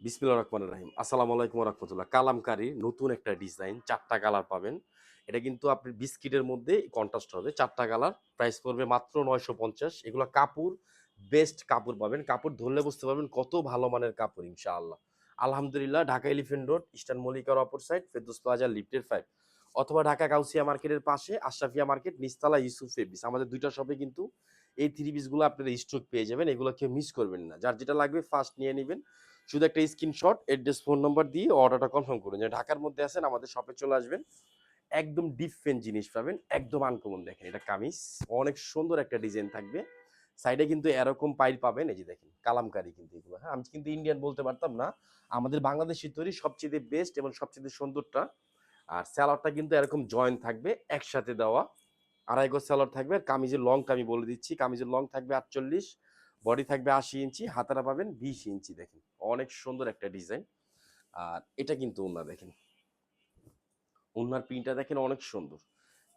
বিসমিল্লাহির রহমানির রহিম। আসসালামু আলাইকুম ওয়া রাহমাতুল্লাহ। কালামকারীর নতুন একটা ডিজাইন ৪ টা কালার পাবেন। এটা কিন্তু আপনি বিস্কিটের মধ্যে কন্ট্রাস্ট হবে। ৪ টা কালার। প্রাইস পড়বে মাত্র ৯৫০। এগুলা কাপড় বেস্ট কাপড় পাবেন। কাপড় ধরলে বুঝতে পারবেন কত ভালো মানের কাপড় ইনশাআল্লাহ। আলহামদুলিল্লাহ ঢাকা এলিফ্যান্ট রোড, ইস্টার্ন মল্লিকার অপর সাইড, ফেরদৌস প্লাজা লিফটের 5 অথবা ঢাকা গাউসিয়া মার্কেটের পাশে আশরাফিয়া মার্কেট নিচতলা ইউসুফ ফেব্রিক্স। আমাদের ২ টা শপে কিন্তু এই থ্রি পিসগুলো আপনারা স্টক পেয়ে যাবেন। এগুলো কেউ মিস করবেন না। যার যেটা লাগবে ফার্স্ট নিয়ে নিবেন। শুধু একটা স্ক্রিনশট, অ্যাড্রেস, ফোন নাম্বার দিয়ে অর্ডারটা কনফার্ম করুন। যে ঢাকার মধ্যে আছেন আমাদের শপে চলে আসবেন। একদম ডিফারেন্ট জিনিস পাবেন, একদম আনকমন। দেখেন এটা কামিজ, অনেক সুন্দর একটা ডিজাইন থাকবে। সাইডে কিন্তু এরকম পাইল পাবেন, এই যে দেখেন কালামকারী কিন্তু এগুলো। হ্যাঁ, আমি কিন্তু ইন্ডিয়ান বলতে পারতাম না। আমাদের বাংলাদেশি তৈরি সবচেয়ে বেস্ট এবং সবচেয়ে সুন্দরটা। আর স্যালাডটা কিন্তু এরকম জয়েন্ট থাকবে একসাথে দেওয়া। আড়াই গজ স্যালাড থাকবে। আর কামিজের লংটা আমি বলে দিচ্ছি, কামিজের লং থাকবে ৪৮, বডি থাকবে ৮০ ইঞ্চি, হাতাটা পাবেন ২০ ইঞ্চি। দেখেন অনেক সুন্দর একটা ডিজাইন। আর এটা কিন্তু ওড়না দেখেন, ওড়নার প্রিন্টটা দেখেন অনেক সুন্দর।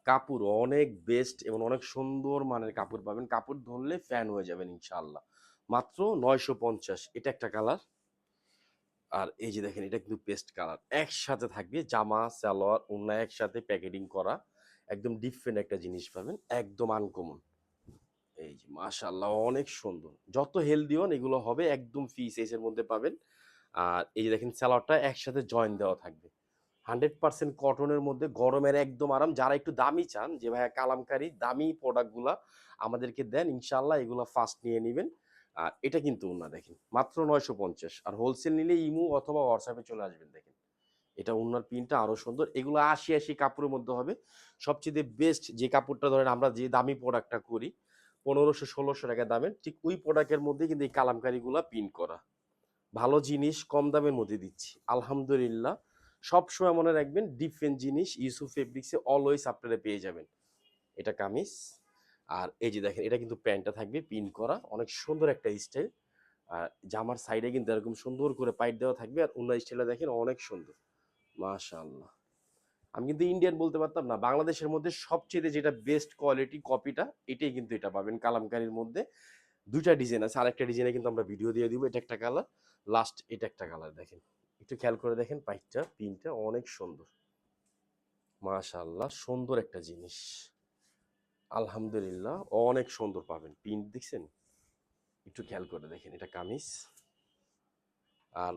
কাপড় অনেক বেস্ট এবং অনেক সুন্দর মানের কাপড় পাবেন। কাপড় ধরলে ফ্যান হয়ে যাবেন ইনশাআল্লাহ। মাত্র ৯৫০। এটা একটা কালার। আর এই যে দেখেন এটা কিন্তু পেস্ট কালার। একসাথে থাকবে জামা, সালোয়ার, ওড়না একসাথে প্যাকেটিং করা। একদম ডিফারেন্ট একটা জিনিস পাবেন, একদম আনকমন। এই যে মাশাআল্লাহ অনেক সুন্দর। যত হেলদি হন এগুলো হবে একদম ফ্রি সাইজের মধ্যে পাবেন। আর এই যে দেখেন সালোয়ারটা একসাথে জয়েন দেওয়া থাকবে। 100% কটনের মধ্যে, গরমের একদম আরাম। যারা একটু দামি চান যে ভাইয়া কালামকারী দামি প্রোডাক্টগুলা আমাদেরকে দেন, ইনশাআল্লাহ এগুলা ফার্স্ট নিয়ে নিবেন। আর এটা কিন্তু ওড়না দেখেন মাত্র ৯৫০। আর হোলসেল নিলে ইমো অথবা হোয়াটসঅ্যাপে চলে আসবেন। দেখেন এটা ওড়নার প্রিন্টটা আরো সুন্দর। এগুলো ৮০ কাপড়ের মধ্যে হবে। সবচেয়ে বেস্ট যে কাপড়টা ধরেন আমরা যে দামি প্রোডাক্টটা করি ১৫০০-১৬০০ টাকা দামের, ঠিক ওই প্রোডাক্টের মধ্যে কিন্তু এই কালামকারীগুলা প্রিন্ট করা। ভালো জিনিস কম দামের মধ্যে দিচ্ছি আলহামদুলিল্লাহ। সবসময় মনে রাখবেন ডিফারেন্ট জিনিস ইউসুফ ফেব্রিক্সে অলওয়েজ আপনারা পেয়ে যাবেন। এটা কামিজ। আর এই যে দেখেন এটা কিন্তু প্যান্টটা থাকবে পিন করা, অনেক সুন্দর একটা স্টাইল। আর জামার সাইডে কিন্তু এরকম সুন্দর করে পাইট দেওয়া থাকবে। আর অন্য স্টাইলটা দেখেন অনেক সুন্দর। মাশাআল্লাহ। আমি কিন্তু ইন্ডিয়ান বলতে পারতাম না। বাংলাদেশের মধ্যে সবচেয়ে যেটা বেস্ট কোয়ালিটি কপিটা, এটাই কিন্তু এটা পাবেন কালামকারীর মধ্যে। ২ টা ডিজাইন আছে। আরেকটা ডিজাইনে কিন্তু আমরা ভিডিও দিয়ে দিব। এটা একটা কালার, লাস্ট এটা একটা কালার দেখেন। একটু খেয়াল করে দেখেন পাইটটা, পিনটা অনেক সুন্দর। মাশাআল্লাহ সুন্দর একটা জিনিস। আলহামদুলিল্লাহ অনেক সুন্দর পাবেন। প্রিন্ট দেখছেন? একটু খেয়াল করে দেখেন। এটা কামিজ। আর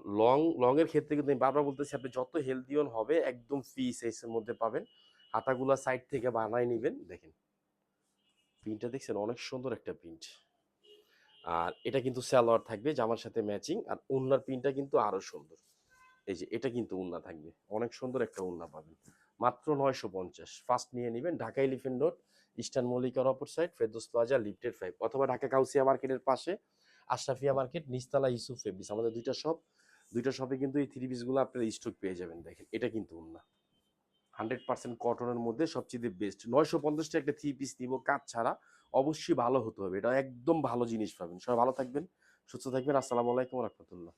লং এর ক্ষেত্রে কিন্তু আমি বারবার বলতেছি আপনি যত হেলদি হন হবে একদম ফ্রি সাইজের মধ্যে পাবেন। হাতাগুলা সাইড থেকে বানায় নিবেন। দেখেন প্রিন্টটা দেখছেন? অনেক সুন্দর একটা প্রিন্ট। আর এটা কিন্তু সালোয়ার থাকবে জামার সাথে ম্যাচিং। আর ওড়নার প্রিন্টটা কিন্তু আরো সুন্দর। এই যে এটা কিন্তু ওড়না থাকবে। অনেক সুন্দর একটা ওড়না পাবেন। মাত্র ৯৫০। ফার্স্ট নিয়ে নিবেন। ঢাকা এলিফ্যান্ট রোড, ইস্টার্ন মল্লিকার অপর সাইড, ফেরদৌস প্লাজা লিফটেড 5 অথবা ঢাকা গাউসিয়া মার্কেটের পাশে আশরাফিয়া মার্কেট নিচতলা ইউসুফ ফেব্রিক্স। আমাদের ২ টা শপ। ২ টা শপে কিন্তু এই থ্রি পিসগুলো আপনারা স্টক পেয়ে যাবেন। দেখেন এটা কিন্তু ওড়না। 100% কটনের মধ্যে সবচেয়ে বেস্ট। ৯৫০ টা একটা থ্রি পিস নিবো কাজ ছাড়া। অবশ্যই ভালো হতে হবে। এটা একদম ভালো জিনিস পাবেন। সবাই ভালো থাকবেন, সুস্থ থাকবেন। আসসালামু আলাইকুম ওয়া রাহমাতুল্লাহ।